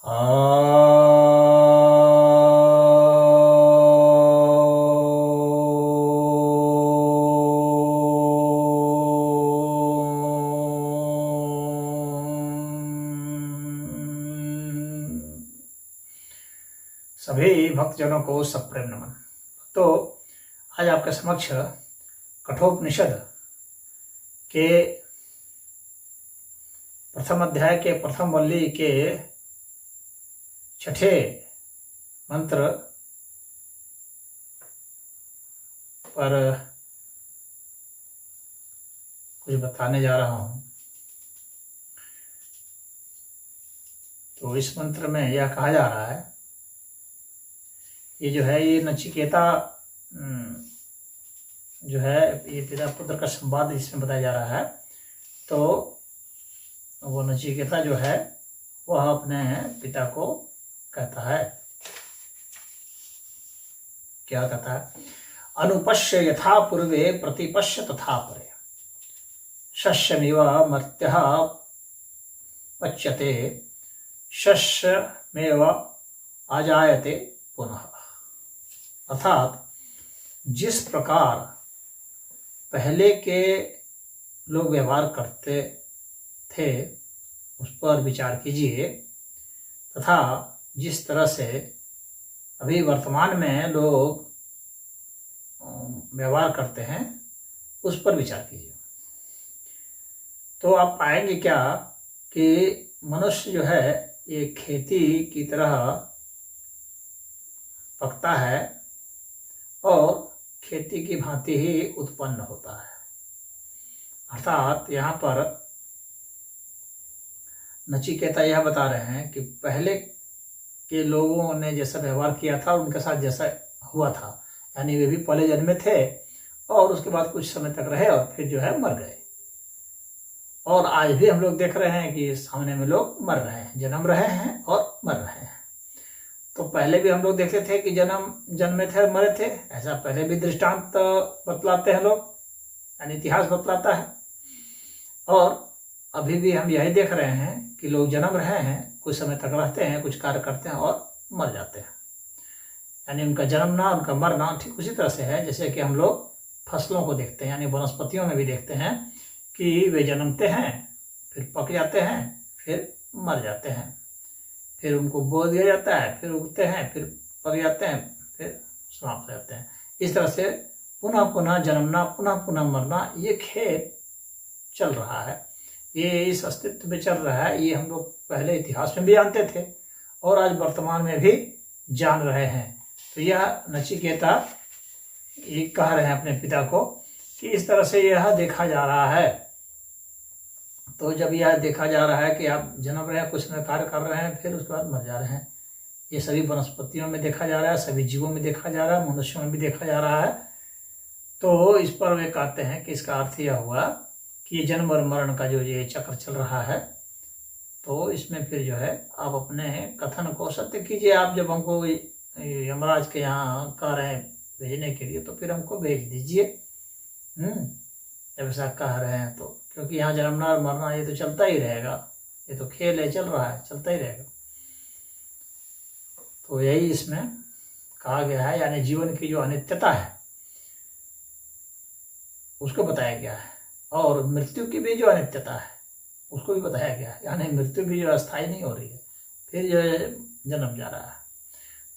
सभी भक्तजनों को सप्रेम नमन। तो आज आपके समक्ष कठोपनिषद के प्रथम अध्याय के प्रथम वल्ली के छठे मंत्र पर कुछ बताने जा रहा हूं। तो इस मंत्र में यह कहा जा रहा है, ये जो है ये नचिकेता जो है ये पिता पुत्र का संवाद इसमें बताया जा रहा है। तो वो नचिकेता जो है वह अपने पिता को कहता है, क्या कहता है, अनुपश्य यथा पूर्वे प्रतिपश्य तथा परे, शस्यमिव मर्त्यः पच्यते शस्यमेव आजायते पुनः। अर्थात जिस प्रकार पहले के लोग व्यवहार करते थे उस पर विचार कीजिए, तथा जिस तरह से अभी वर्तमान में लोग व्यवहार करते हैं उस पर विचार कीजिए। तो आप पाएंगे क्या कि मनुष्य जो है ये खेती की तरह पकता है और खेती की भांति ही उत्पन्न होता है। अर्थात यहाँ पर नचिकेता यह बता रहे हैं कि पहले के लोगों ने जैसा व्यवहार किया था उनके साथ जैसा हुआ था, यानी वे भी पहले जन्मे थे और उसके बाद कुछ समय तक रहे और फिर जो है मर गए। और आज भी हम लोग देख रहे हैं कि सामने में लोग मर रहे हैं, जन्म रहे हैं और मर रहे हैं। तो पहले भी हम लोग देखते थे कि जन्मे थे और मरे थे, ऐसा पहले भी दृष्टांत बतलाते हैं लोग, यानी इतिहास बतलाता है। और अभी भी हम यही देख रहे हैं कि लोग जन्म रहे हैं, कुछ समय तक रहते हैं, कुछ कार्य करते हैं और मर जाते हैं। यानी उनका जन्मना उनका मरना ठीक उसी तरह से है जैसे कि हम लोग फसलों को देखते हैं, यानी वनस्पतियों में भी देखते हैं कि वे जन्मते हैं, फिर पक जाते हैं, फिर मर जाते हैं, फिर उनको बो दिया जाता है, फिर उगते हैं, फिर पक जाते हैं, फिर समाप्त हो जाते हैं। इस तरह से पुनः पुनः जन्मना, पुनः पुनः मरना, ये खेल चल रहा है, ये इस अस्तित्व में चल रहा है। ये हम लोग पहले इतिहास में भी जानते थे और आज वर्तमान में भी जान रहे हैं। तो यह नचिकेता ये कह रहे हैं अपने पिता को कि इस तरह से यह देखा जा रहा है। तो जब यह देखा जा रहा है कि आप जन्म रहे हैं, कुछ समय कार्य कर रहे हैं, फिर उसके बाद मर जा रहे हैं, ये सभी वनस्पतियों में देखा जा रहा है, सभी जीवों में देखा जा रहा है, मनुष्यों में भी देखा जा रहा है। तो इस पर वे कहते हैं कि इसका अर्थ यह हुआ कि जन्म और मरण का जो ये चक्र चल रहा है, तो इसमें फिर जो है आप अपने कथन को सत्य कीजिए। आप जब हमको यमराज के यहाँ कह रहे हैं भेजने के लिए, तो फिर हमको भेज दीजिए। जब ऐसा कह रहे हैं तो, क्योंकि यहाँ जन्मना और मरना ये तो चलता ही रहेगा, ये तो खेल है, चल रहा है, चलता ही रहेगा। तो यही इसमें कहा गया है, यानी जीवन की जो अनित्यता है उसको बताया गया है, और मृत्यु की भी जो अनित्यता है उसको भी बताया गया है, यानी मृत्यु भी जो अस्थायी नहीं हो रही है, फिर जो है जन्म जा रहा है।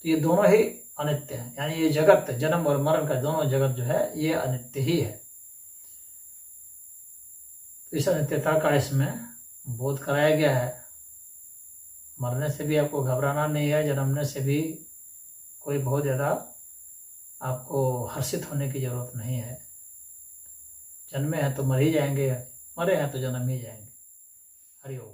तो ये दोनों ही अनित्य है, यानी ये जगत, जन्म और मरण का दोनों जगत जो है ये अनित्य ही है। तो इस अनित्यता का इसमें बोध कराया गया है। मरने से भी आपको घबराना नहीं है, जन्मने से भी कोई बहुत ज़्यादा आपको हर्षित होने की जरूरत नहीं है। जन्मे हैं तो मर ही जाएंगे, मरे हैं तो जन्म ही जाएंगे। हरि ओम।